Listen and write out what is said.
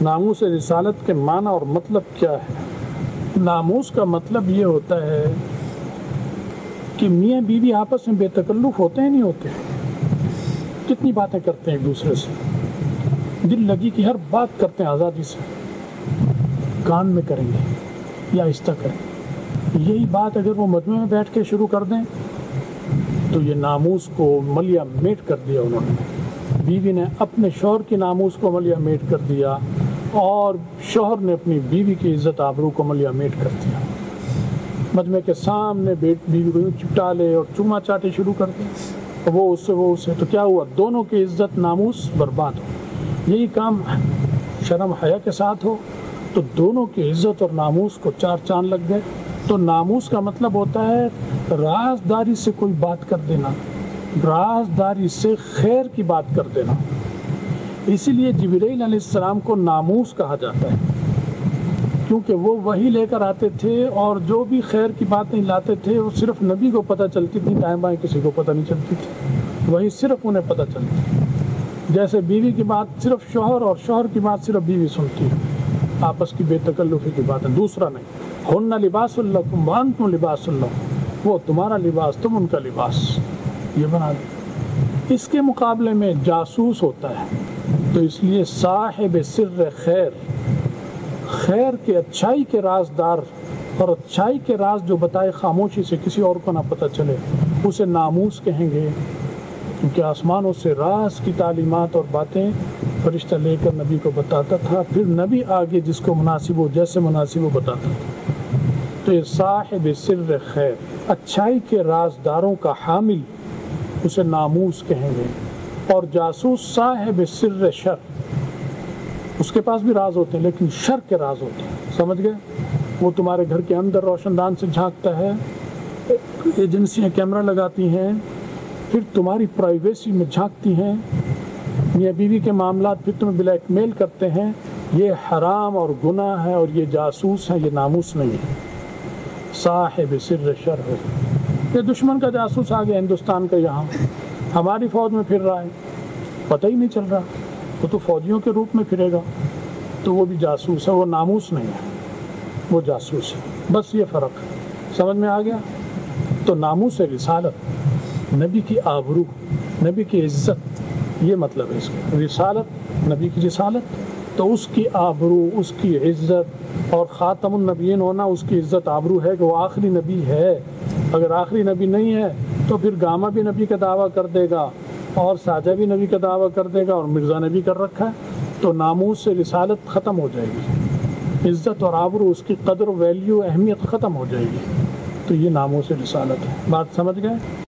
ناموس رسالت کے معنی اور مطلب کیا ہے؟ ناموس کا مطلب یہ ہوتا ہے کہ میاں بیوی آپس میں بے تکلف ہوتے ہیں، نہیں ہوتے؟ کتنی باتیں کرتے ہیں ایک دوسرے سے، دل لگی کی ہر بات کرتے ہیں آزادی سے، کان میں کریں گے یا آہستہ کریں گے۔ یہی بات اگر وہ مجمع میں بیٹھ کے شروع کر دیں تو یہ ناموس کو ملیا میٹ کر دیا انہوں نے۔ بیوی نے اپنے شوہر کی ناموس کو ملیا میٹ کر دیا اور شوہر نے اپنی بیوی کی عزت آبرو کو ملیا میٹ کر دیا۔ مجمع کے سامنے بیوی کو چپٹا لے اور چوما چاٹے شروع کر دے، وہ اس سے تو کیا ہوا؟ دونوں کی عزت ناموس برباد ہو۔ یہی کام شرم حیا کے ساتھ ہو تو دونوں کی عزت اور ناموس کو چار چاند لگ گئے۔ تو ناموس کا مطلب ہوتا ہے رازداری سے کوئی بات کر دینا، رازداری سے خیر کی بات کر دینا۔ اسی لیے جبرائیل علیہ السلام کو ناموس کہا جاتا ہے، کیونکہ وہ وحی لے کر آتے تھے اور جو بھی خیر کی باتیں لاتے تھے وہ صرف نبی کو پتہ چلتی تھی، دائیں بائیں کسی کو پتہ نہیں چلتی تھی، وہی صرف انہیں پتہ چلتی۔ جیسے بیوی کی بات صرف شوہر اور شوہر کی بات صرف بیوی سنتی ہے، آپس کی بے تکلفی کی بات ہے، دوسرا نہیں۔ ہن لباس لکم وانتم لباس لہم، وہ تمہارا لباس تم ان کا لباس، یہ بنا دیں۔ اس کے مقابلے میں جاسوس ہوتا ہے، تو اس لیے صاحب سر خیر، خیر کے اچھائی کے رازدار اور اچھائی کے راز جو بتائے خاموشی سے کسی اور کو نہ پتہ چلے، اسے ناموس کہیں گے، کیونکہ آسمانوں سے راز کی تعلیمات اور باتیں فرشتہ لے کر نبی کو بتاتا تھا، پھر نبی آگے جس کو مناسب ہو، جیسے مناسب ہو بتاتا تھا۔ تو یہ صاحب سر خیر، اچھائی کے رازداروں کا حامل، اسے ناموس کہیں گے۔ اور جاسوس صاحب سر شر، اس کے پاس بھی راز ہوتے ہیں لیکن شر کے راز ہوتے ہیں، سمجھ گئے؟ وہ تمہارے گھر کے اندر روشن دان سے جھانکتا ہے، ایجنسیاں کیمرہ لگاتی ہیں، پھر تمہاری پرائیویسی میں جھانکتی ہیں، میاں بیوی کے معاملات پھر تمہیں بلیک میل کرتے ہیں۔ یہ حرام اور گناہ ہے اور یہ جاسوس ہے، یہ ناموس نہیں ہے، صاحب سر شر ہے۔ یہ دشمن کا جاسوس آ گیا ہندوستان کا، یہاں ہماری فوج میں پھر رہا ہے، پتہ ہی نہیں چل رہا، وہ تو فوجیوں کے روپ میں پھرے گا، تو وہ بھی جاسوس ہے، وہ ناموس نہیں ہے، وہ جاسوس ہے۔ بس یہ فرق ہے، سمجھ میں آ گیا؟ تو ناموس رسالت، نبی کی آبرو، نبی کی عزت، یہ مطلب ہے اس کا۔ رسالت، نبی کی رسالت، تو اس کی آبرو، اس کی عزت، اور خاتم النبیین ہونا اس کی عزت آبرو ہے کہ وہ آخری نبی ہے۔ اگر آخری نبی نہیں ہے تو پھر گاما بھی نبی کا دعویٰ کر دے گا اور ساجہ بھی نبی کا دعویٰ کر دے گا اور مرزا نے بھی کر رکھا ہے، تو ناموس سے رسالت ختم ہو جائے گی، عزت اور آبرو، اس کی قدر و ویلیو، اہمیت ختم ہو جائے گی۔ تو یہ ناموس رسالت ہے۔ بات سمجھ گئے؟